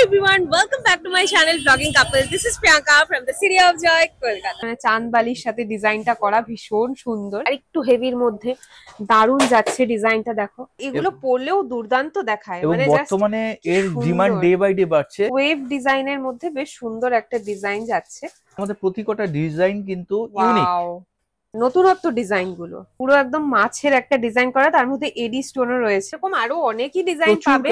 everyone, welcome back to my channel Vlogging Couple. This is Priyanka from the city of joy, Kolkata. চাঁদবালির সাথে ডিজাইনটা করা ভীষণ সুন্দর আর একটু হেভির মধ্যে দারুণ যাচ্ছে ডিজাইনটা। দেখো এগুলো পরলেও দুর্দান্ত দেখায়, মানে বর্তমানে এর ডিমান্ড ডে বাই ডে বাড়ছে। ওয়েভ ডিজাইনের মধ্যে বেশ সুন্দর একটা ডিজাইন যাচ্ছে। আমাদের প্রতিটা ডিজাইন কিন্তু ইউনিক, নতুনত্ব ডিজাইন গুলো পুরো একদম মাছের একটা ডিজাইন করা, তার মধ্যে এডি স্টোনও রয়েছে। এরকম আরো অনেকই ডিজাইন পাবে।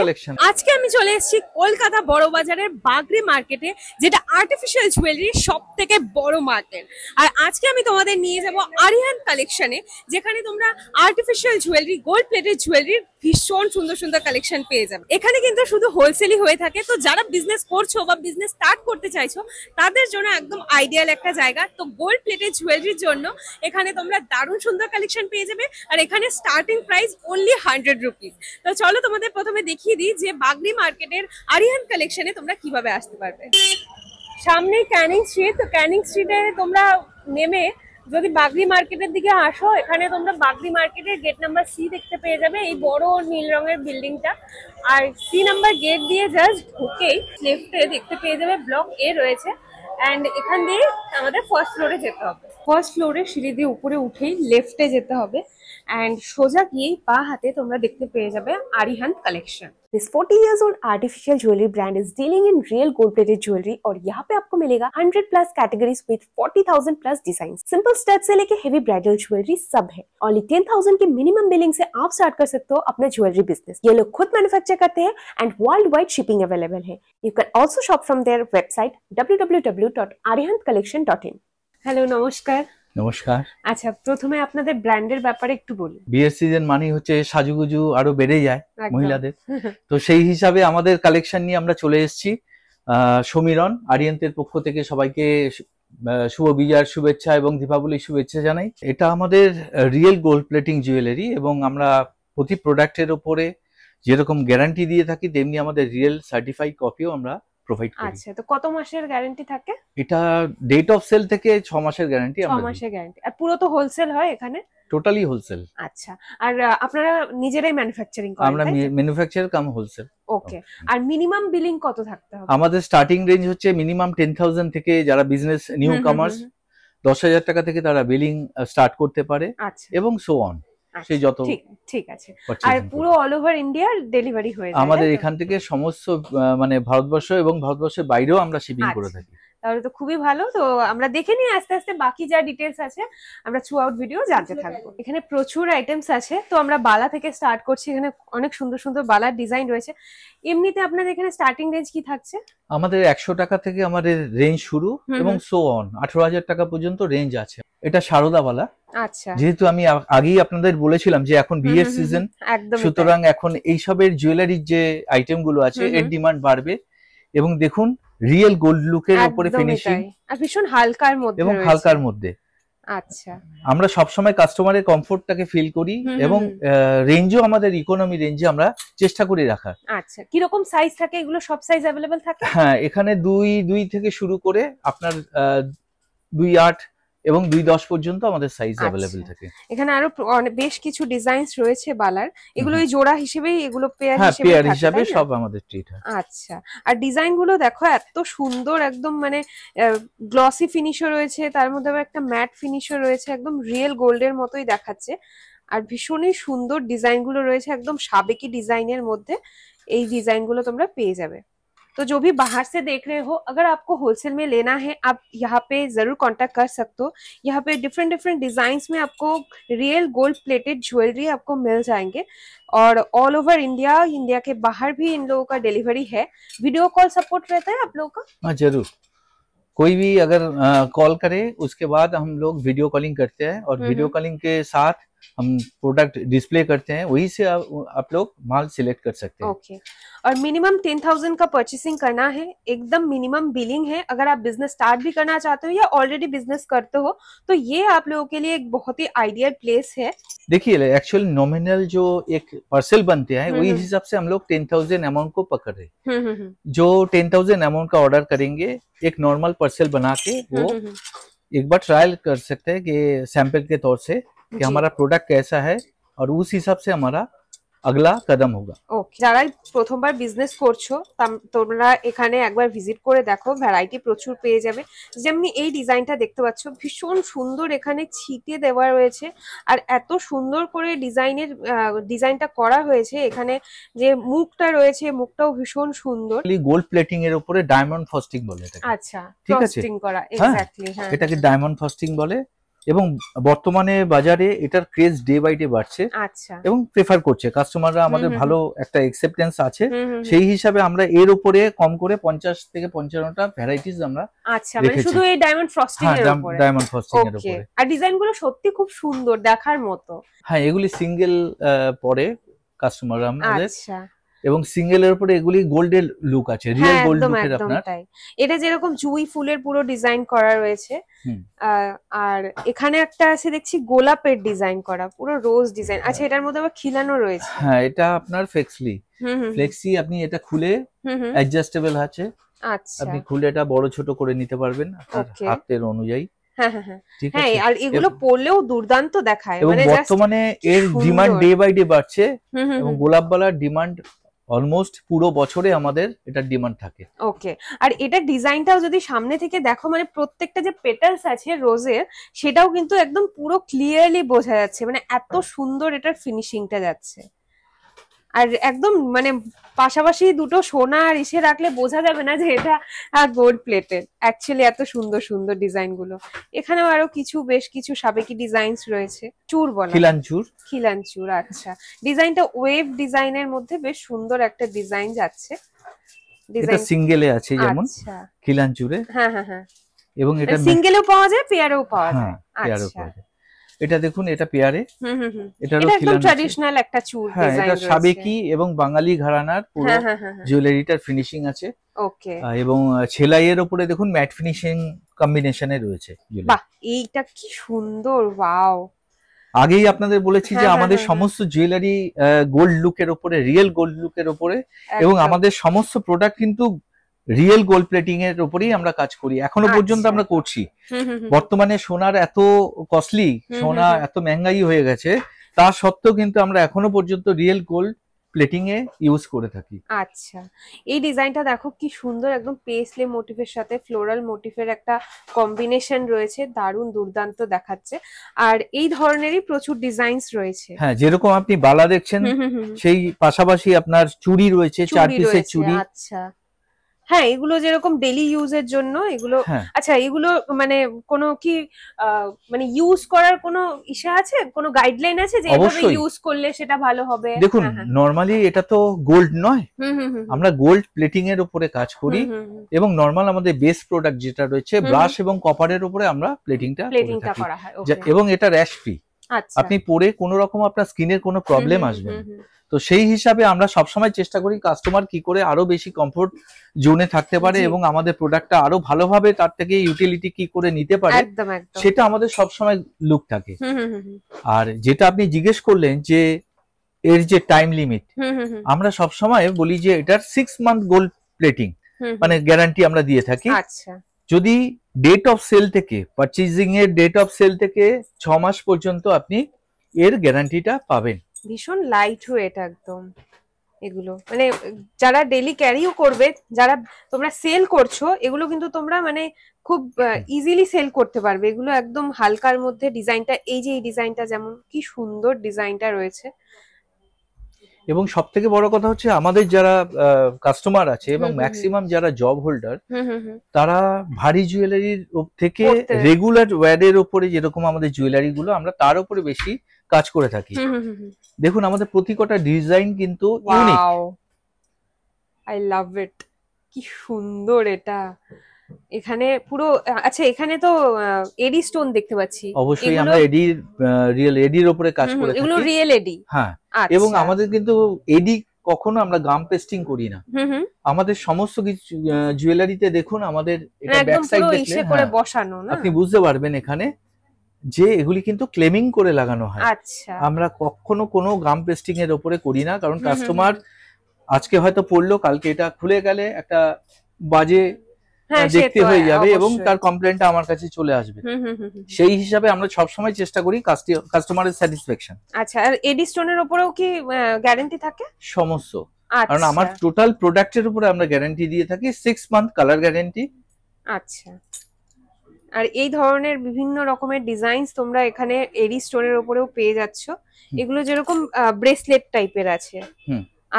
আজকে আমি চলে এসেছি কলকাতা বড় বাজারের বাগরি মার্কেটে, যেটা আর্টিফিশিয়াল জুয়েলারি সব থেকে বড় মার্কেট। আর আজকে আমি তোমাদের নিয়ে যাব আরিয়ান কালেকশনে, যেখানে তোমরা আর্টিফিশিয়াল জুয়েলারি, গোল্ড প্লেটেড জুয়েলারির ভীষণ সুন্দর সুন্দর কালেকশন পেয়ে যাবে। এখানে কিন্তু শুধু হোলসেলই হয়ে থাকে, তো যারা বিজনেস করছো বা বিজনেস স্টার্ট করতে চাইছো তাদের জন্য একদম আইডিয়াল একটা জায়গা। তো গোল্ড প্লেটেড জুয়েলারির জন্য এখানে তোমরা দারুণ সুন্দর কালেকশন পেয়ে যাবে, আর এখানে স্টার্টিং প্রাইস অনলি 100 রুপিস। তো চলো তোমাদের প্রথমে দেখিয়ে দিই যে বাগরি মার্কেটের আরিয়ান কালেকশনে তোমরা কিভাবে আসতে পারবে। সামনেই ক্যানিং স্ট্রিট, তো ক্যানিং স্ট্রিটে তোমরা নেমে যদি বাগরি মার্কেটের দিকে আসো, এখানে তোমরা বাগরি মার্কেটের গেট নাম্বার সি দেখতে পেয়ে যাবে, এই বড় নীল রঙের বিল্ডিংটা। আর সি নাম্বার গেট দিয়ে জাস্ট ঢুকেই লেফটে দেখতে পেয়ে যাবে ব্লক এ রয়েছে। এন্ড এখান দিয়ে আমাদের ফার্স্ট ফ্লোরে যেতে হবে। ফার্স্ট ফ্লোরে সিঁড়ি দিয়ে উপরে উঠেই লেফটে যেতে হবে, এন্ড সোজা গিয়েই পা হাতে তোমরা দেখতে পেয়ে যাবে Arihant collection. This 40 years old artificial jewelry brand is dealing in real gold plated jewelry और यहाँ पे आपको मिलेगा 100 plus categories with 40,000 plus designs। Simple stud से लेके हेवी ब्राइडल ज्वेलरी सब है। ओनली 10,000 की मिनिमम बिलिंग से आप स्टार्ट कर सकते हो अपना ज्वेलरी बिजनेस। ये लोग खुद मैन्युफैक्चर करते हैं and worldwide shipping available है। You can also shop from their website www.arihantcollection.in। Hello, নমস্কার। নমস্কার। আচ্ছা, প্রথমে আপনাদের ব্র্যান্ডের ব্যাপারে একটু বলুন। বিয়ের সিজন মানে হচ্ছে সাজুগুজু আরো বেড়ে যায় মহিলাদের, তো সেই হিসাবে আমাদের কালেকশন নিয়ে আমরা চলে এসেছি। সমীরণ আরিয়ান্তের পক্ষ থেকে সবাইকে শুভ বিজয়ার শুভেচ্ছা এবং দীপাবলির শুভেচ্ছা জানাই। এটা আমাদের রিয়েল গোল্ড প্লেটিং জুয়েলারি, এবং আমরা প্রতি প্রোডাক্টের উপরে যেরকম গ্যারান্টি দিয়ে থাকি তেমনি আমাদের রিয়েল সার্টিফাইড কপিও আমরা প্রোভাইড করি। আচ্ছা, তো কত মাসের গ্যারান্টি থাকে? এটা ডেট অফ সেল থেকে 6 মাসের গ্যারান্টি আমরা 6 মাসের গ্যারান্টি। আর পুরো তো হোলসেল হয় এখানে? Totally wholesale. আচ্ছা, আর আপনারা নিজেরাই ম্যানুফ্যাকচারিং করেন? আমরা ম্যানুফ্যাকচারার কাম হোলসেল। ওকে। আর মিনিমাম বিলিং কত থাকতে হবে? আমাদের স্টার্টিং রেঞ্জ হচ্ছে মিনিমাম 10,000 থেকে, যারা বিজনেস নিউ কামার্স 10,000 টাকা থেকে তারা বিলিং স্টার্ট করতে পারে, এবং সো অন। সেই যত ঠিক আছে। আর পুরো অল ওভার ইন্ডিয়া ডেলিভারি হয়ে যায় আমাদের এখান থেকে, সমস্ত মানে ভারতবর্ষ এবং ভারতবর্ষের বাইরেও আমরা শিপিং করে থাকি। তাহলে তো খুবই ভালো। তো আমরা দেখে নিই আস্তে আস্তে বাকি যা ডিটেলস আছে, আমরা থ্রু আউট ভিডিও জানতে থাকবো। এখানে প্রচুর আইটেমস আছে, তো আমরা বালা থেকে স্টার্ট করছি। এখানে অনেক সুন্দর সুন্দর বালার ডিজাইন রয়েছে। এমনিতে আপনাদের এখানে স্টার্টিং রেঞ্জ কি থাকছে? আমাদের 100 টাকা থেকে আমাদের রেঞ্জ শুরু, এবং সো অন 18,000 টাকা পর্যন্ত রেঞ্জ আছে। এটা শারদা বালা। আচ্ছা, যেহেতু আমি আগেই আপনাদের বলেছিলাম যে এখন বিয়ের সিজন, সুতরাং এখন এইসবের জুয়েলারির যে আইটেম গুলো আছে এর ডিমান্ড বাড়বে। এবং দেখুন রিয়েল গোল্ড লুকের উপরে ফিনিশিং, আর ভীষণ হালকার মধ্যে, এবং হালকার মধ্যে। আচ্ছা, আমরা সব সময় কাস্টমারের কমফোর্টটাকে ফিল করি, এবং রেঞ্জও আমাদের ইকোনমি রেঞ্জে আমরা চেষ্টা করি রাখার। আচ্ছা, কি রকম সাইজ থাকে? এগুলো সব সাইজ अवेलेबल থাকে? হ্যাঁ, এখানে 2 থেকে শুরু করে আপনার 2.8 এবং 2.10 পর্যন্ত আমাদের সাইজ अवेलेबल থাকে। এখানে আরো বেশ কিছু ডিজাইনস রয়েছে বালার। এগুলো এই জোড়া হিসেবেই, এগুলো পেয়ার হিসেবে সব আমাদের ট্রিট হয়। আচ্ছা, আর ডিজাইন গুলো দেখো এত সুন্দর, একদম মানে গ্লসি ফিনিশও রয়েছে, তার মধ্যে আবার একটা ম্যাট ফিনিশও রয়েছে, একদম রিয়েল গোল্ডের মতোই দেখাচ্ছে। আর ভীষণই সুন্দর ডিজাইন গুলো রয়েছে, একদম সাবেকি ডিজাইনের মধ্যে এই ডিজাইন গুলো তোমরা পেয়ে যাবে। तो जो भी बाहर से देख रहे हो, अगर आपको होलसेल में लेना है आप यहाँ पे जरूर कांटेक्ट कर सकते हो। यहाँ पे डिफरेंट डिफरेंट डिजाइन्स में आपको रियल गोल्ड प्लेटेड ज्वेलरी आपको मिल जाएंगे, और ऑल ओवर इंडिया के बाहर भी इन लोगों का डिलीवरी है। वीडियो कॉल सपोर्ट रहता है आप लोगों का? हाँ, जरूर। कोई भी अगर कॉल करे उसके बाद हम लोग वीडियो कॉलिंग करते हैं, और वीडियो कॉलिंग के साथ हम प्रोडक्ट डिस्प्ले करते हैं, वही से आप लोग माल सिलेक्ट कर सकते हैं। ओके। और मिनिमम 10,000 का परचेसिंग करना है, एकदम मिनिमम बिलिंग है। अगर आप बिजनेस स्टार्ट भी करना चाहते हो या ऑलरेडी बिजनेस करते हो, तो ये आप लोगों के लिए एक बहुत ही आइडियल प्लेस है। देखिए, एक्चुअली नॉमिनल जो एक पार्सल बनते हैं वही हिसाब से हम लोग 10,000 अमाउंट को पकड़ रहे हैं। जो 10,000 अमाउंट का ऑर्डर करेंगे, एक नॉर्मल पार्सल बना के वो एक बार ट्रायल कर सकते हैं कि सैंपल के तौर से कि हमारा प्रोडक्ट कैसा है, और उस हिसाब से हमारा अगला कदम होगा। ওকে, যারা প্রথমবার বিজনেস করছো তোমরা এখানে একবার ভিজিট করে দেখো, ভ্যারাইটি প্রচুর পেয়ে যাবে। যেমনি এই ডিজাইনটা দেখতে পাচ্ছ, ভীষণ সুন্দর এখানে ছিটে দেওয়া রয়েছে, আর এত সুন্দর করে ডিজাইনটা করা হয়েছে। এখানে যে মুখটা রয়েছে, মুখটাও ভীষণ সুন্দর। গোল্ড প্লেটিং এর উপরে ডায়মন্ড ফ্রস্টিং বলে এটাকে। আচ্ছা, ফ্রস্টিং করা, এক্স্যাক্টলি। হ্যাঁ, এটাকে ডায়মন্ড ফ্রস্টিং বলে এবং বর্তমানে বাজারে এটার ক্রেজ ডে বাই ডে বাড়ছে। আচ্ছা, এবং প্রেফার করছে কাস্টমাররা, আমাদের ভালো একটা অ্যাকসেপ্টেন্স আছে। সেই হিসাবে আমরা এর উপরে কম করে 50 থেকে 55টা ভ্যারাইটিস আমরা আচ্ছা, মানে শুধু এই ডায়মন্ড ফ্রস্টিং এর উপরে, ডায়মন্ড ফ্রস্টিং এর উপরে। আর ডিজাইনগুলো সত্যি খুব সুন্দর, দেখার মতো। হ্যাঁ, এগুলি সিঙ্গেল পরে কাস্টমাররা আমাদের। আচ্ছা, এবং সিঙ্গেল এর উপরে এগুলি গোল্ডের লুক আছে, রিয়েল গোল্ড লুকের আপনার। এটা যেরকম জুঁই ফুলের পুরো ডিজাইন করা রয়েছে, আর এখানে একটা আছে দেখছি গোলাপের ডিজাইন করা, পুরো রোজ ডিজাইন। আচ্ছা, এটার মধ্যে আবার খিলানো রয়েছে। হ্যাঁ, এটা আপনার ফ্লেক্সি, আপনি এটা খুলে অ্যাডজাস্টেবল আছে। আচ্ছা, আপনি খুলে এটা বড় ছোট করে নিতে পারবেন আপনার হাতের অনুযায়ী। হ্যাঁ হ্যাঁ হ্যাঁ, আর এগুলো পরলেও দুর্দান্ত দেখায়। মানে বর্তমানে এর ডিমান্ড ডে বাই ডে বাড়ছে, এবং গোলাপবালার ডিমান্ড অলমোস্ট পুরো বছরে আমাদের এটার ডিমান্ড থাকে। ওকে, আর এটা ডিজাইনটাও যদি সামনে থেকে দেখো, মানে প্রত্যেকটা যে পেটালস আছে রোজের, সেটাও কিন্তু একদম পুরো ক্লিয়ারলি বোঝা যাচ্ছে, মানে এত সুন্দর এটার ফিনিশিংটা যাচ্ছে। আর একদম মানে পাশাপাশি দুটো সোনা আর ইসে রাখলে বোঝা যাবে না যে এটা গোল্ড প্লেটেড। অ্যাকচুয়ালি এত সুন্দর সুন্দর ডিজাইন গুলো। এখানেও আরো বেশ কিছু সাবেকি ডিজাইনস রয়েছে। চুর বলা, খিলানচুর। আচ্ছা, ডিজাইনটা ওয়েভ ডিজাইনের মধ্যে বেশ সুন্দর একটা ডিজাইন যাচ্ছে। এটা সিঙ্গেলে আছে যেমন খিলানচুরে। হ্যাঁ হ্যাঁ হ্যাঁ, এবং এটা সিঙ্গেলেও পাওয়া যায়, পেয়ারেও পাওয়া যায়। আচ্ছা, এটা দেখুন, এটা পেয়ারে। এটা একদম ট্র্যাডিশনাল একটা চুর ডিজাইন রয়েছে। এটা সাবেকি এবং বাঙালি ঘরানার পুরো জুয়েলারিটার ফিনিশিং আছে। ওকে, এবং ছেলাইয়ের উপরে দেখুন ম্যাট ফিনিশিং কম্বিনেশনে রয়েছে। বাহ, এইটা কি সুন্দর! ওয়াও, আগেই আপনাদের বলেছি যে আমাদের সমস্ত জুয়েলারি গোল্ড লুকের উপরে, রিয়েল গোল্ড লুকের উপরে, এবং আমাদের সমস্ত প্রোডাক্ট কিন্তু রিয়েল গোল্ড প্লেটিং এর উপরেই আমরা কাজ করি, এখনো পর্যন্ত আমরা করছি। বর্তমানে সোনার এত কস্টলি, সোনা এত মহঙ্গাই হয়ে গেছে, তা সত্ত্বেও কিন্তু আমরা এখনো পর্যন্ত রিয়েল গোল্ড প্লেটিং এ ইউজ করে থাকি। আচ্ছা, এই ডিজাইনটা দেখো কি সুন্দর, একদম পেসলে মোটিভের সাথে ফ্লোরাল মোটিভের একটা কম্বিনেশন রয়েছে, দারুণ দুর্দান্ত দেখাচ্ছে। আর এই ধরনেরই প্রচুর ডিজাইনস রয়েছে। হ্যাঁ, যেরকম আপনি বালা দেখছেন, সেই পাশাপাশি আপনার চুড়ি রয়েছে, 4 পিসের চুড়ি। আচ্ছা, হ্যাঁ, এগুলো যেরকম ডেইলি ইউজের জন্য এগুলো। আচ্ছা, এগুলো মানে কোনো কি মানে ইউজ করার কোনো ইসা আছে, কোনো গাইডলাইন আছে যে এভাবে ইউজ করলে সেটা ভালো হবে? দেখুন, নরমালি এটা তো গোল্ড নয়, আমরা গোল্ড প্লেটিং এর উপরে কাজ করি, এবং নরমাল আমাদের বেস প্রোডাক্ট যেটা রয়েছে ব্রাশ এবং কপারের উপরে আমরা প্লেটিংটা করা হয়। এবং এটা র্যাশ ফ্রি। আপনি পরে কোনো রকম আপনার স্কিনের কোনো প্রবলেম আসবে না। তো সেই হিসাবে আমরা সবসময় চেষ্টা করি কাস্টমার কি করে আরো বেশি কমফোর্ট জোনে থাকতে পারে, এবং আমাদের প্রোডাক্টটা আরো ভালোভাবে তার থেকে ইউটিলিটি কি করে নিতে পারে, সেটা আমাদের সবসময় লুক থাকে। আর যেটা আপনি জিজ্ঞেস করলেন যে এর যে টাইম লিমিট, আমরা সবসময় বলি যে এটার 6 মান্থ গোল্ড প্লেটিং মানে গ্যারান্টি আমরা দিয়ে থাকি। যদি ডেট অফ সেল থেকে, পারচেজিং এর ডেট অফ সেল থেকে 6 মাস পর্যন্ত আপনি এর গ্যারান্টিটা পাবেন। ভীষণ লাইট ওয়েট একদম এগুলো, মানে যারা ডেইলি ক্যারিও করবে, যারা তোমরা সেল করছো, এগুলো কিন্তু তোমরা মানে খুব ইজিলি সেল করতে পারবে। এগুলো একদম হালকার মধ্যে ডিজাইনটা, এই যে এই ডিজাইনটা যেমন কি সুন্দর ডিজাইনটা রয়েছে। এবং সব থেকে বড় কথা হচ্ছে আমাদের যারা কাস্টমার আছে এবং ম্যাক্সিমাম যারা জব হোল্ডার, তারা ভারী জুয়েলারির থেকে রেগুলার ওয়্যারের উপরে, যেরকম আমাদের জুয়েলারি গুলো আমরা তার উপরে বেশি কাজ করে থাকি। দেখুন, আমাদের প্রতিটা ডিজাইন কিন্তু ইউনিক। আই লাভ ইট, কি সুন্দর এটা। এখানে পুরো, আচ্ছা, এখানে তো এডি স্টোন দেখতে পাচ্ছি। অবশ্যই আমরা রিয়েল এডির উপরে কাজ করে থাকি। এগুলো রিয়েল এডি? হ্যাঁ, এবং আমাদের কিন্তু এডি কখনো আমরা গাম পেস্টিং করি না। আমাদের সমস্ত কিছু জুয়েলারিতে দেখুন, আমাদের এটা ব্যাক সাইড দেখলে আপনি বুঝতে পারবেন এখানে যে এগুলি কিন্তু ক্লেমিং করে লাগানো হয়। আচ্ছা, আমরা কখনো কোনো গাম পেস্টিং এর উপরে করি না, কারণ কাস্টমার আজকে হয়তো পড়লো, কালকে এটা খুলে গেলে একটা বাজে দেখতে হয়ে যাবে এবং তার কমপ্লেনটা আমার কাছে চলে আসবে। সেই হিসাবে আমরা সবসময় চেষ্টা করি কাস্টমারের স্যাটিসফ্যাকশন। আচ্ছা, আর এডি স্টোনের উপরেও কি গ্যারান্টি থাকে? সমস্ত, কারণ আমার টোটাল প্রোডাক্টের উপরে আমরা গ্যারান্টি দিয়ে থাকি 6 মান্থ কালার গ্যারান্টি। আচ্ছা, আর এই ধরনের বিভিন্ন রকমের ডিজাইনস তোমরা এখানে এডি স্টোনের উপরেও পেয়ে যাচ্ছ। এগুলো যেরকম ব্রেসলেট টাইপের আছে।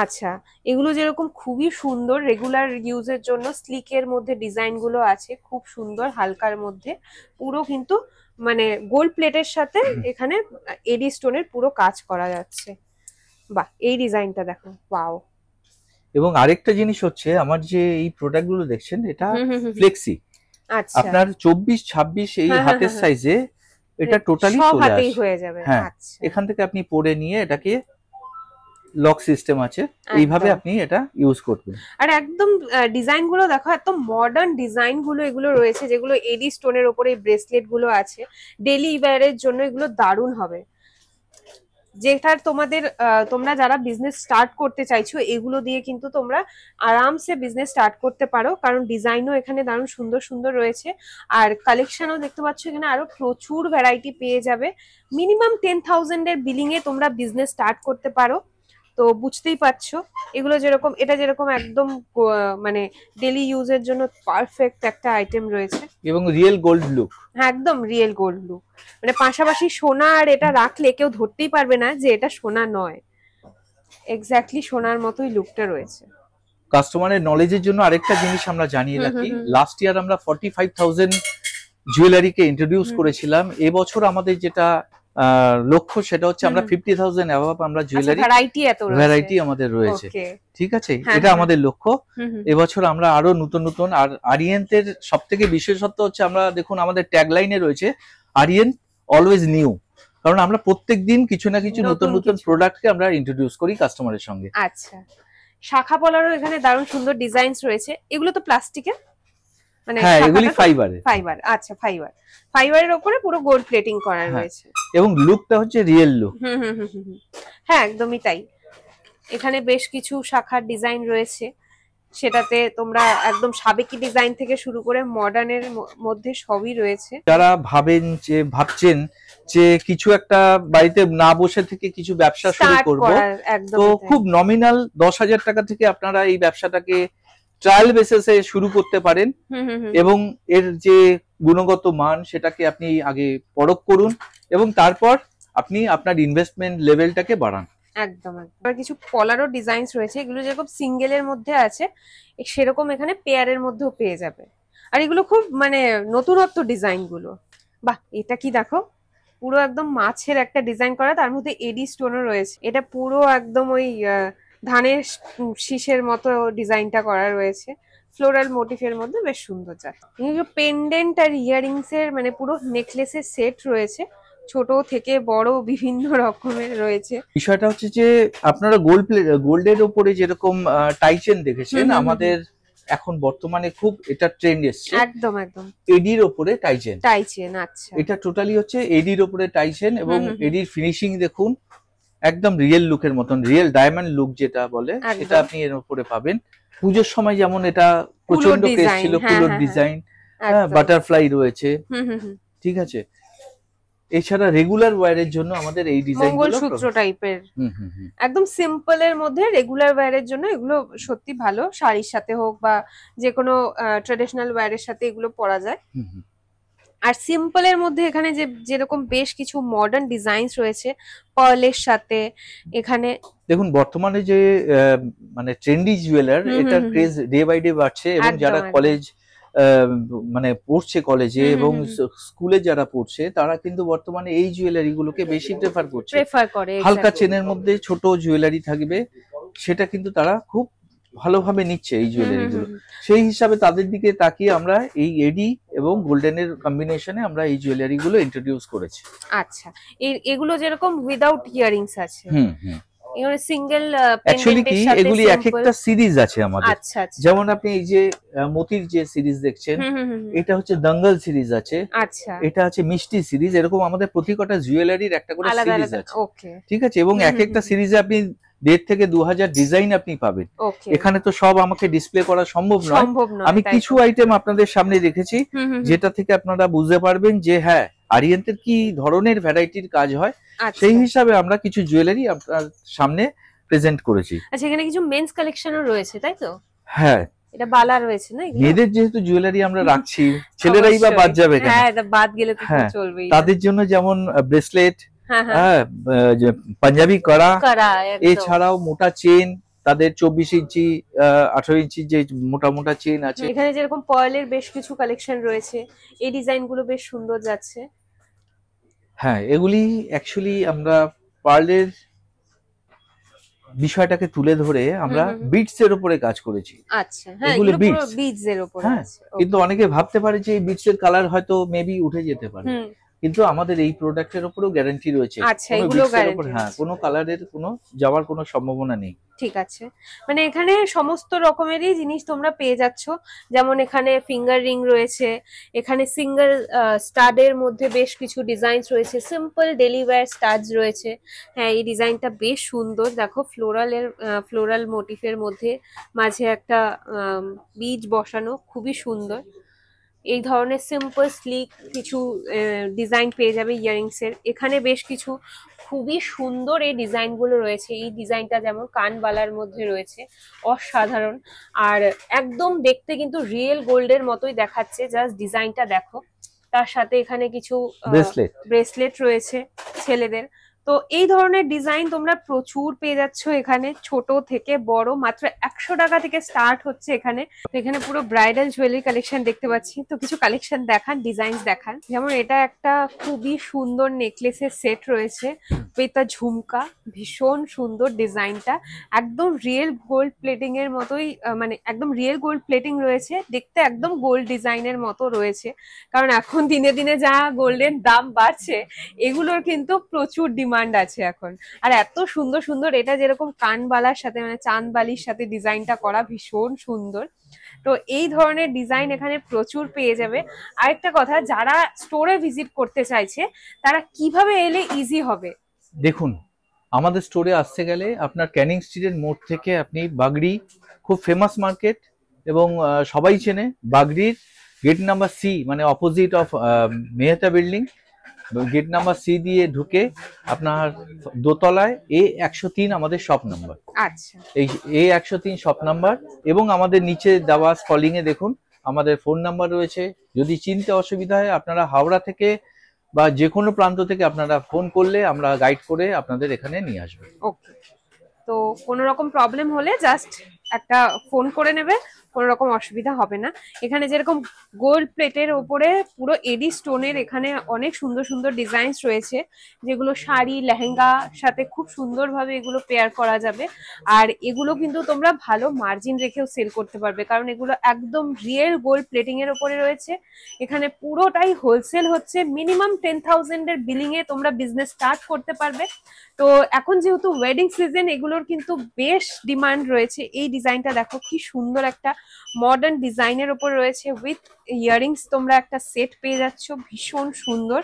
আচ্ছা, এগুলো যেরকম খুবই সুন্দর, রেগুলার ইউজের জন্য স্লিকের মধ্যে ডিজাইন গুলো আছে, খুব সুন্দর হালকার মধ্যে, পুরো কিন্তু মানে গোল্ড প্লেটের সাথে এখানে এডি স্টোনের পুরো কাজ করা যাচ্ছে। বাহ, এই ডিজাইনটা দেখো, ওয়াও। এবং আরেকটা জিনিস হচ্ছে, আমার যে এই প্রোডাক্ট গুলো দেখছেন এটা ফ্লেক্সি। আচ্ছা, আপনার 24-26 এই হাতের সাইজে এটা টোটালি হয়ে যাবে। আচ্ছা, এখান থেকে আপনি পরে নিয়ে এটাকে লক সিস্টেম আছে, এইভাবে আপনি এটা ইউজ করবেন। আর একদম ডিজাইন গুলো দেখো, এত মডার্ন ডিজাইন গুলো এগুলো রয়েছে, যেগুলো এডি স্টোনের উপরে ব্রেসলেট গুলো আছে, ডেইলি ওয়্যারের জন্য এগুলো দারুণ হবে। যেটা তোমরা যারা বিজনেস স্টার্ট করতে চাইছো, এগুলো দিয়ে কিন্তু তোমরা আরামসে বিজনেস স্টার্ট করতে পারো, কারণ ডিজাইনও এখানে দারুণ সুন্দর সুন্দর রয়েছে। আর কালেকশনও দেখতে পাচ্ছ এখানে আরো প্রচুর ভ্যারাইটি পেয়ে যাবে। মিনিমাম 10,000 এর বিলিং এ তোমরা বিজনেস স্টার্ট করতে পারো। তো বুঝতেই পারছো এগুলো যেরকম, এটা যেরকম একদম মানে ডেইলি ইউজের জন্য পারফেক্ট একটা আইটেম রয়েছে, এবং রিয়েল গোল্ড লুক। হ্যাঁ, একদম রিয়েল গোল্ড লুক। মানে পাশাপাশি সোনা আর এটা রাখলে কেউ ধরতেই পারবে না যে এটা সোনা নয়, এক্স্যাক্টলি সোনার মতোই লুকটা রয়েছে। কাস্টমারের নলেজের জন্য আরেকটা জিনিস আমরা জানিয়ে রাখি, লাস্ট ইয়ার আমরা 45,000 জুয়েলারিকে ইন্ট্রোডিউস করেছিলাম। এবছর আমাদের যেটা লক্ষ্য সেটা হচ্ছে আমরা 50,000 অ্যাবাভ আমরা জুয়েলারি ভ্যারাইটি আমাদের রয়েছে। ঠিক আছে, এটা আমাদের লক্ষ্য। এবছর আমরা আরো নতুন নতুন, আর আরিয়েন্টের সবথেকে বিশেষত্ব হচ্ছে, আমরা দেখুন আমাদের ট্যাগলাইনে রয়েছে আরিয়েন্ট অলওয়েজ নিউ, কারণ আমরা প্রত্যেকদিন কিছু না কিছু নতুন নতুন প্রোডাক্টকে আমরা ইন্ট্রোডিউস করি কাস্টমারের সঙ্গে। আচ্ছা, শাখা পলারও এখানে দারুণ সুন্দর ডিজাইনস রয়েছে। এগুলো তো প্লাস্টিকের, মানে হ্যাঁ, এগুলি ফাইবার। আচ্ছা, ফাইবারের উপরে পুরো গোল্ড প্লেটিং করা রয়েছে, এবং লুকটা হচ্ছে রিয়েল লুক। হ্যাঁ, একদমই তাই। এখানে বেশ কিছু শাখার ডিজাইন রয়েছে, সেটাতে তোমরা একদম সাবেকি ডিজাইন থেকে শুরু করে মডার্নের মধ্যে সবই রয়েছে। যারা ভাবছেন যে কিছু একটা বাড়িতে না বসে থেকে কিছু ব্যবসা শুরু করব, তো খুব নমিনাল 10,000 টাকা থেকে আপনারা এই ব্যবসাটাকে ট্রায়াল বেসিসে শুরু করতে পারেন, এবং এর যে গুণগত মান সেটাকে আপনি আগে পরখ করুন, এবং তারপর আপনি আপনার ইনভেস্টমেন্ট লেভেলটাকে বাড়ান। একদম একদম। আর কিছু পলারও ডিজাইনস রয়েছে, এগুলো যেরকম সিঙ্গেলের মধ্যে আছে সেরকম এখানে পেয়ারের মধ্যেও পেয়ে যাবে। আর এগুলো খুব মানে নতুনত্ব ডিজাইন গুলো। বাহ, এটা কি দেখো, পুরো একদম মাছের একটা ডিজাইন করা, তার মধ্যে এডি স্টোনও রয়েছে। এটা পুরো একদম ওই ধানের শীষের মতো ডিজাইনটা করা রয়েছে, ফ্লোরাল মোটিফের মধ্যে, বেশ সুন্দর। পেন্ডেন্ট আর ইয়ারিংস এর মানে পুরো নেকলেসের সেট রয়েছে, ছোট থেকে বড় বিভিন্ন রকমের রয়েছে। বিষয়টা হচ্ছে যে আপনারা গোল্ডের উপরে যেরকম টাইচেন দেখেছেন, আমাদের এখন বর্তমানে খুব এটা ট্রেন্ড এসছে, একদম একদম এডির উপরে টাইচেন। আচ্ছা, এটা টোটালি হচ্ছে এডির উপরে টাইচেন, এবং এডির ফিনিশিং দেখুন একদম রিয়েল লুকের মতন, রিয়েল ডায়মন্ড লুক যেটা বলে সেটা আপনি এর উপরে পাবেন। পুজোর সময় যেমন এটা প্রচন্ড ক্রেজ ছিল, কুলোর ডিজাইন, বাটারফ্লাই রয়েছে। ঠিক আছে, এছাড়া রেগুলার ওয়্যারের জন্য আমাদের এই ডিজাইন মঙ্গলসূত্র টাইপের, একদম সিম্পল এর মধ্যে রেগুলার ওয়্যারের জন্য এগুলো সত্যি ভালো, শাড়ির সাথে হোক বা যে কোনো ট্রেডিশনাল ওয়্যারের সাথে এগুলো পরা যায়। আর সিম্পল এর মধ্যে এখানে যেরকম বেশ কিছু মডার্ন ডিজাইনস রয়েছে পার্লের সাথে। এখানে দেখুন বর্তমানে যে মানে ট্রেন্ডি জুয়েলার, এটার ক্রেজ ডে বাই ডে বাড়ছে, এবং যারা কলেজ মানে পড়ছে কলেজে এবং স্কুলে যারা পড়ছে, তারা কিন্তু বর্তমানে এই জুয়েলারি গুলোকে বেশি প্রেফার করে। হালকা চেনের মধ্যে ছোট জুয়েলারি থাকবে, সেটা কিন্তু তারা খুব ভালোভাবে নিচ্ছে এই জুয়েলারি গুলো। সেই হিসাবে তাদের দিকে তাকিয়ে আমরা এই এডি এবং গোল্ডেনের কম্বিনেশনে আমরা এই জুয়েলারি গুলো ইন্ট্রোডিউস করেছি। আচ্ছা, এগুলো যেরকম উইদাউট ইয়ারিংস আছে, সিঙ্গেল অ্যাকচুয়ালি কি এগুলি এক একটা সিরিজ আছে আমাদের। যেমন আপনি এই যে মতির যে সিরিজ দেখছেন, এটা হচ্ছে দঙ্গল সিরিজ আছে, এটা আছে মিষ্টি সিরিজ, এরকম আমাদের প্রতি কটা জুয়েলারির একটা করে সিরিজ আছে। ঠিক আছে, এবং এক একটা সিরিজে আপনি 1.5 থেকে 2,000 ডিজাইন আপনি পাবেন। এখানে তো সব আমাকে ডিসপ্লে করা সম্ভব নয়, আমি কিছু আইটেম আপনাদের সামনে রেখেছি যেটা থেকে আপনারা বুঝতে পারবেন যে হ্যাঁ আরিয়েন্টের কি ধরনের ভ্যারাইটির কাজ হয়, সেই হিসাবে আমরা কিছু জুয়েলারি আপনার সামনে প্রেজেন্ট করেছি। আচ্ছা, এখানে কিছু মেন্স কালেকশনও রয়েছে তাই তো? হ্যাঁ, এটা বালা রয়েছে না? মেয়েদের যেহেতু জুয়েলারি আমরা রাখছি, ছেলেরাই বা বাদ যাবে কেন? হ্যাঁ, এটা বাদ গেলে তো চলবেই। তাদের জন্য যেমন ব্রেসলেট, পাঞ্জাবি কড়া, এছাড়াও মোটা চেন, তাদের 24 ইঞ্চি 18 ইঞ্চি যে মোটা মোটা চেন আছে। এখানে যেরকম পার্লের বেশ কিছু কালেকশন রয়েছে, এই ডিজাইন গুলো বেশ সুন্দর যাচ্ছে। হ্যাঁ, এগুলি অ্যাকচুয়ালি আমরা পার্লের বিষয়টাকে তুলে ধরে আমরা বিটস এর উপরে কাজ করেছি। আচ্ছা, হ্যাঁ, এগুলো পুরো বিটস এর উপরে আছে। কিন্তু অনেকে ভাবতে পারে যে এই বিটস এর কালার হয়তো মেবি উঠে যেতে পারে, কিন্তু আমাদের এই প্রোডাক্টের উপরেও গ্যারান্টি রয়েছে। আচ্ছা, এগুলো গ্যারান্টি? হ্যাঁ, কোনো কালারের কোনো যাওয়ার কোনো সম্ভাবনা নেই। ঠিক আছে, মানে এখানে সমস্ত রকমেরই জিনিস তোমরা পেয়ে যাচ্ছ। যেমন এখানে ফিঙ্গার রিং রয়েছে, এখানে সিঙ্গেল স্টাডের মধ্যে বেশ কিছু ডিজাইন রয়েছে, সিম্পল ডেলি ওয়্যার স্টাডস রয়েছে। হ্যাঁ, এই ডিজাইনটা বেশ সুন্দর, দেখো ফ্লোরাল মোটিফের মধ্যে মাঝে একটা বীজ বসানো, খুবই সুন্দর। এই ধরনের সিম্পল স্লিক কিছু ডিজাইন পেয়ে যাবে ইয়ারিংস এর। এখানে বেশ কিছু খুবই সুন্দর এই ডিজাইন গুলো রয়েছে। এই ডিজাইনটা যেমন কানবালার মধ্যে রয়েছে, অসাধারণ, আর একদম দেখতে কিন্তু রিয়েল গোল্ডের মতোই দেখাচ্ছে। জাস্ট ডিজাইনটা দেখো। তার সাথে এখানে কিছু ব্রেসলেট রয়েছে ছেলেদের। তো এই ধরনের ডিজাইন তোমরা প্রচুর পেয়ে যাচ্ছ এখানে, ছোট থেকে বড়, মাত্র 100 টাকা থেকে স্টার্ট হচ্ছে এখানে। এখানে পুরো ব্রাইডাল জুয়েলারি কালেকশন দেখতে পাচ্ছি। তো কিছু কালেকশন দেখান, ডিজাইন দেখান। যেমন এটা একটা খুবই সুন্দর নেকলেসের সেট রয়েছে উইথ আ ঝুমকা, ভীষণ সুন্দর ডিজাইনটা, একদম রিয়েল গোল্ড প্লেটিং এর মতোই, মানে একদম রিয়েল গোল্ড প্লেটিং রয়েছে, দেখতে একদম গোল্ড ডিজাইনের মতো রয়েছে। কারণ এখন দিনে দিনে যা গোল্ডের দাম বাড়ছে, এগুলোর কিন্তু প্রচুর ডিমান্ড আছে এখন। আর এত সুন্দর সুন্দর, এটা যেরকম কানবালার সাথে মানে চাঁদবালির সাথে ডিজাইনটা করা, ভীষণ সুন্দর। তো এই ধরনের ডিজাইন এখানে প্রচুর পেয়ে যাবে। আরেকটা কথা, যারা স্টোরে ভিজিট করতে চাইছে তারা কিভাবে এলে ইজি হবে? দেখুন, আমাদের স্টোরে আসতে গেলে আপনার ক্যানিং স্ট্রিটের মোড় থেকে আপনি বাগড়ি, খুব ফেমাস মার্কেট এবং সবাই চেনে, বাগড়ির গেট নাম্বার সি মানে opposite of Mehta building, gate number C দিয়ে ঢুকে আপনার দোতলায় A103 আমাদের শপ নাম্বার। আচ্ছা, এই A103 শপ নাম্বার, এবং আমাদের নিচে দেওয়া স্কলিং এ দেখুন আমাদের ফোন নাম্বার রয়েছে। যদি চিনতে অসুবিধা হয় আপনারা হাওড়া থেকে বা যে কোনো প্রান্ত থেকে আপনারা ফোন করলে আমরা গাইড করে আপনাদের এখানে নিয়ে আসবো। ওকে, তো কোনো রকম প্রবলেম হলে জাস্ট একটা ফোন করে নেবে, কোনো রকম অসুবিধা হবে না। এখানে যেরকম গোল্ড প্লেটের ওপরে পুরো এডি স্টোনের এখানে অনেক সুন্দর সুন্দর ডিজাইনস রয়েছে, যেগুলো শাড়ি লেহেঙ্গা সাথে খুব সুন্দরভাবে এগুলো পেয়ার করা যাবে। আর এগুলো কিন্তু তোমরা ভালো মার্জিন রেখেও সেল করতে পারবে, কারণ এগুলো একদম রিয়েল গোল্ড প্লেটিং এর ওপরে রয়েছে। এখানে পুরোটাই হোলসেল হচ্ছে, মিনিমাম 10,000 এর বিলিং এ তোমরা বিজনেস স্টার্ট করতে পারবে। তো এখন যেহেতু ওয়েডিং সিজন, এগুলোর কিন্তু বেশ ডিমান্ড রয়েছে। এই ডিজাইনটা দেখো, কি সুন্দর একটা মডার্ন ডিজাইনের উপর রয়েছে, উইথ ইয়ারিংস তোমরা একটা সেট পেয়ে যাচ্ছ, ভীষণ সুন্দর,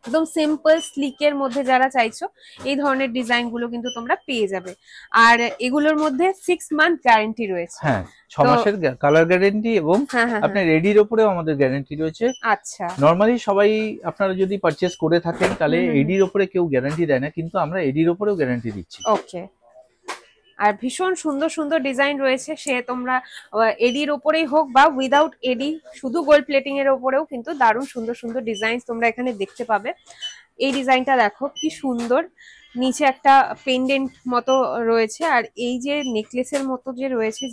একদম সিম্পল স্লিকের মধ্যে যারা চাইছো এই ধরনের ডিজাইন গুলো কিন্তু তোমরা পেয়ে যাবে। আর এগুলোর মধ্যে 6 মান্থ গ্যারান্টি রয়েছে। হ্যাঁ, 6 মাসের কালার গ্যারান্টি, এবং আপনার রেডির উপরেও আমাদের গ্যারান্টি রয়েছে। আচ্ছা, নরমালি সবাই আপনারা যদি পারচেজ করে থাকেন তাহলে এডির উপরে কেউ গ্যারান্টি দেয় না, কিন্তু আমরা এডির উপরেও গ্যারান্টি দিচ্ছি। ওকে, আর ভীষণ সুন্দর সুন্দর ডিজাইন রয়েছে, সে তোমরা এডির ওপরেই হোক বা উইদাউট এডি, শুধু গোল্ড প্লেটিং এর ওপরেও কিন্তু দারুণ সুন্দর সুন্দর ডিজাইন তোমরা এখানে দেখতে পাবে। এই ডিজাইনটা দেখো, কি সুন্দর, নিচে একটা পেন্ডেন্ট মতো রয়েছে, আর এই যে নেকলেসের মতো যে রয়েছে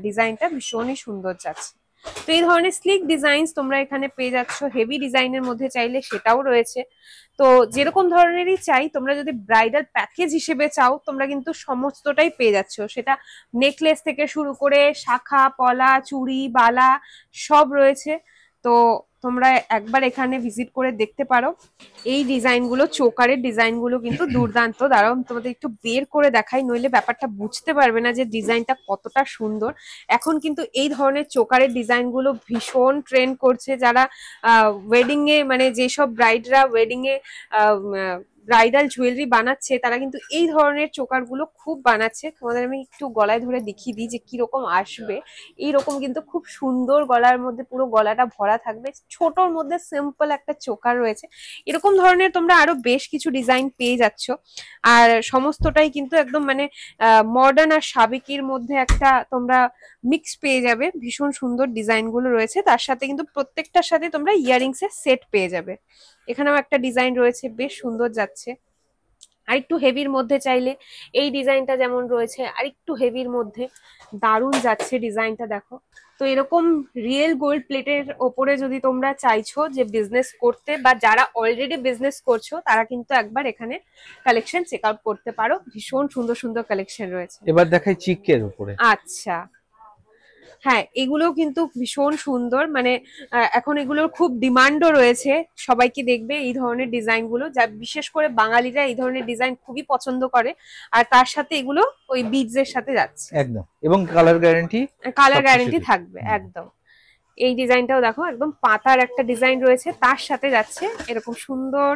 ডিজাইনটা ভীষণই সুন্দর যাচ্ছে। তো এই ধরনের স্লিক ডিজাইনস তোমরা এখানে পেয়ে যাচ্ছ। হেভি ডিজাইনের মধ্যে চাইলে সেটাও রয়েছে। তো যেরকম ধরনেরই চাই, তোমরা যদি ব্রাইডাল প্যাকেজ হিসেবে চাও তোমরা কিন্তু সমস্তটাই পেয়ে যাচ্ছ। সেটা নেকলেস থেকে শুরু করে শাখা পলা, চুড়ি, বালা সব রয়েছে। তো তোমরা একবার এখানে ভিজিট করে দেখতে পারো। এই ডিজাইনগুলো, চোকারের ডিজাইনগুলো কিন্তু দুর্দান্ত। দাঁড়াও তোমাদের একটু বের করে দেখাই, নইলে ব্যাপারটা বুঝতে পারবে না যে ডিজাইনটা কতটা সুন্দর। এখন কিন্তু এই ধরনের চোকারের ডিজাইনগুলো ভীষণ ট্রেন্ড করছে। যারা ওয়েডিং এ, মানে যেসব ব্রাইডরা ওয়েডিং এ ব্রাইডাল জুয়েলারি বানাচ্ছে তারা কিন্তু এই ধরনের চোকার গুলো খুব বানাচ্ছে। তোমাদের আমি একটু গলায় ধরে দেখিয়ে দিই যে কিরকম আসবে। এইরকম কিন্তু খুব সুন্দর গলার মধ্যে পুরো গলাটা ভরা থাকবে, ছোটর মধ্যে সিম্পল একটা চোকার রয়েছে। এরকম ধরনের তোমরা আরো বেশ কিছু ডিজাইন পেয়ে যাচ্ছ, আর সমস্তটাই কিন্তু একদম মানে মডার্ন আর সাবেকির মধ্যে একটা তোমরা মিক্স পেয়ে যাবে। ভীষণ সুন্দর ডিজাইন গুলো রয়েছে, তার সাথে কিন্তু প্রত্যেকটার সাথে তোমরা ইয়ারিংস এর সেট পেয়ে যাবে। এখানেও একটা ডিজাইন রয়েছে, বেশ সুন্দর যাচ্ছে। আরেকটু হেভির মধ্যে চাইলে এই ডিজাইনটা যেমন রয়েছে, আরেকটু হেভির মধ্যে দারুণ যাচ্ছে ডিজাইনটা, দেখো। তো এরকম রিয়েল গোল্ড প্লেটের ওপরে যদি তোমরা চাইছো যে বিজনেস করতে, বা যারা অলরেডি বিজনেস করছো তারা কিন্তু একবার এখানে কালেকশন চেক আউট করতে পারো। ভীষণ সুন্দর সুন্দর কালেকশন রয়েছে। এবার দেখাই চিকের উপরে। আচ্ছা, হ্যাঁ, এগুলো কিন্তু ভীষণ সুন্দর, মানে এখন এগুলোর খুব ডিমান্ডও রয়েছে। সবাইকে দেখবে এই ধরনের ডিজাইন গুলো, যা বিশেষ করে বাঙালিরা এই ধরনের ডিজাইন খুবই পছন্দ করে। আর তার সাথে এগুলো ওই বিডস এর সাথে যাচ্ছে একদম, এবং কালার গ্যারান্টি থাকবে একদম। এই ডিজাইনটাও দেখো, একদম পাতার একটা ডিজাইন রয়েছে, তার সাথে যাচ্ছে এরকম সুন্দর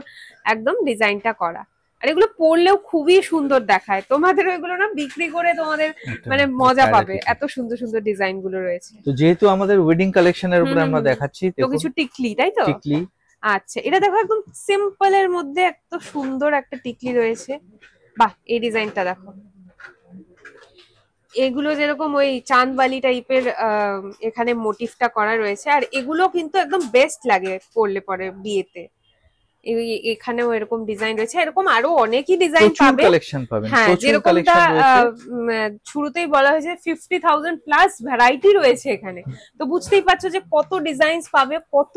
একদম ডিজাইনটা করা। আর এগুলো পরলেও খুবই সুন্দর দেখায়। তোমাদের ওইগুলো না বিক্রি করে তোমাদের মানে মজা পাবে, এত সুন্দর সুন্দর ডিজাইন গুলো রয়েছে। তো যেহেতু আমাদের ওয়েডিং কালেকশনের উপরে আমরা দেখাচ্ছি, তো কিছু টিকলি, তাই তো? টিকলি, আচ্ছা, এটা দেখো একদম সিম্পল এর মধ্যে এত সুন্দর একটা টিকলি রয়েছে। বাহ, এই ডিজাইনটা দেখো। এগুলো যেরকম ওই চাঁদবালি টাইপের এখানে মোটিভটা করা রয়েছে, আর এগুলো কিন্তু একদম বেস্ট লাগে পরলে পরে বিয়েতে। এখানেও এরকম ডিজাইন রয়েছে, এরকম আরো অনেকই ডিজাইন পাবে। হ্যাঁ, যেরকমটা শুরুতেই বলা হয়েছে 50,000 প্লাস ভ্যারাইটি রয়েছে এখানে। তো বুঝতেই পারছো যে কত ডিজাইন পাবে, কত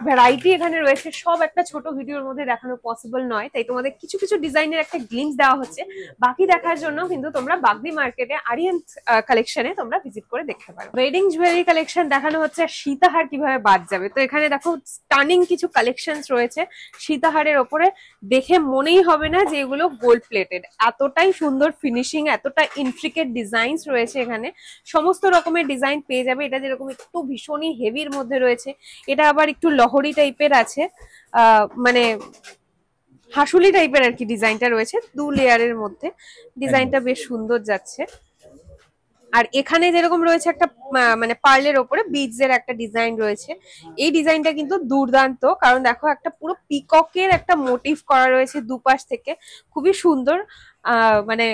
ভ্যারাইটি এখানে রয়েছে। সব একটা ছোট ভিডিওর মধ্যে দেখানো পসিবল নয়, তাই তোমাদের কিছু কিছু ডিজাইনের একটা গ্লিম্পস দেওয়া হচ্ছে। বাকি দেখার জন্য কিন্তু তোমরা বাগদি মার্কেটে আরিয়ান্ট কালেকশনে তোমরা ভিজিট করে দেখতে পারো। ওয়েডিং জুয়েলারি কালেকশন দেখানো হচ্ছে, সীতাহার কিভাবে বাদ যাবে। তো এখানে দেখো স্টানিং কিছু কালেকশনস রয়েছে সীতাহারের ওপরে, দেখে মনেই হবে না যে এগুলো গোল্ড প্লেটেড। এতটাই সুন্দর ফিনিশিং, এতটা ইন্ট্রিকেট ডিজাইনস রয়েছে এখানে। সমস্ত রকমের ডিজাইন পেয়ে যাবে। এটা যেরকম একটু ভীষণই হেভির মধ্যে রয়েছে, এটা আবার একটু লহরি টাইপের আছে, মানে হাসুলি টাইপের আর কি ডিজাইনটা রয়েছে। 2 লেয়ারের মধ্যে ডিজাইনটা বেশ সুন্দর যাচ্ছে। আর এখানে যেরকম রয়েছে একটা মানে পার্লের ওপরে বিডস এর একটা ডিজাইন রয়েছে। এই ডিজাইনটা কিন্তু দুর্দান্ত, কারণ দেখো একটা পুরো পিককের একটা মোটিভ করা রয়েছে দুপাশ থেকে, খুবই সুন্দর। মানে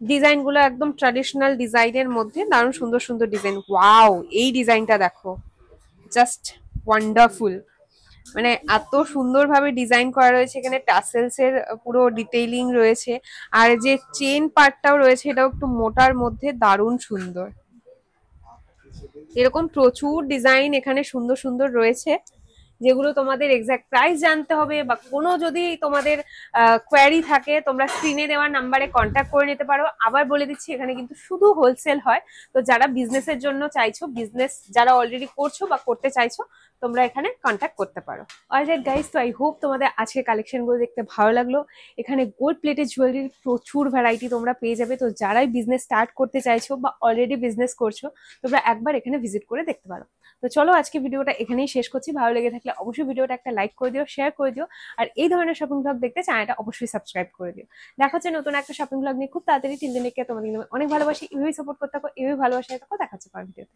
ডিজাইন গুলো একদম ট্র্যাডিশনাল ডিজাইনের মধ্যে দারুণ সুন্দর সুন্দর ডিজাইন। ওয়াও, এই ডিজাইনটা দেখো, জাস্ট ওয়ান্ডারফুল। মানে এত সুন্দরভাবে ডিজাইন করা রয়েছে এখানে, টাসেলস এর পুরো ডিটেইলিং রয়েছে, আর যে চেন পার্টটাও রয়েছে এটাও একটু মোটার মধ্যে, দারুণ সুন্দর। এরকম প্রচুর ডিজাইন এখানে সুন্দর সুন্দর রয়েছে, যেগুলো তোমাদের এক্সাক্ট প্রাইস জানতে হবে, বা কোনো যদি তোমাদের কোয়ারি থাকে তোমরা স্ক্রিনে দেওয়ার নাম্বারে কন্ট্যাক্ট করে নিতে পারো। আবার বলে দিচ্ছি, এখানে কিন্তু শুধু হোলসেল হয়। তো যারা বিজনেসের জন্য চাইছো, বিজনেস যারা অলরেডি করছো বা করতে চাইছো, তোমরা এখানে কন্ট্যাক্ট করতে পারো। অলরাইট গাইস, তো আই হোপ তোমাদের আজকের কালেকশনগুলো দেখতে ভালো লাগলো। এখানে গোল্ড প্লেটেড জুয়েলারির প্রচুর ভ্যারাইটি তোমরা পেয়ে যাবে। তো যারাই বিজনেস স্টার্ট করতে চাইছো বা অলরেডি বিজনেস করছো, তোমরা একবার এখানে ভিজিট করে দেখতে পারো। তো চলো, আজকে ভিডিওটা এখানেই শেষ করছি। ভালো লেগে থাকলে অবশ্যই ভিডিওটা একটা লাইক করে দিও, শেয়ার করে দিও, আর এই ধরনের শপিং ব্লগ দেখতে চ্যানেলটা অবশ্যই সাবস্ক্রাইব করে দিও। দেখা হচ্ছে নতুন একটা শপিং ব্লগ নিয়ে খুব তাড়াতাড়ি। তিন দিনে তোমাদের অনেক ভালোবাসি, এভাবেই সাপোর্ট করতে থাকো, এভাবেই ভালোবাসায় থাকো। দেখা হচ্ছে পরের ভিডিওতে।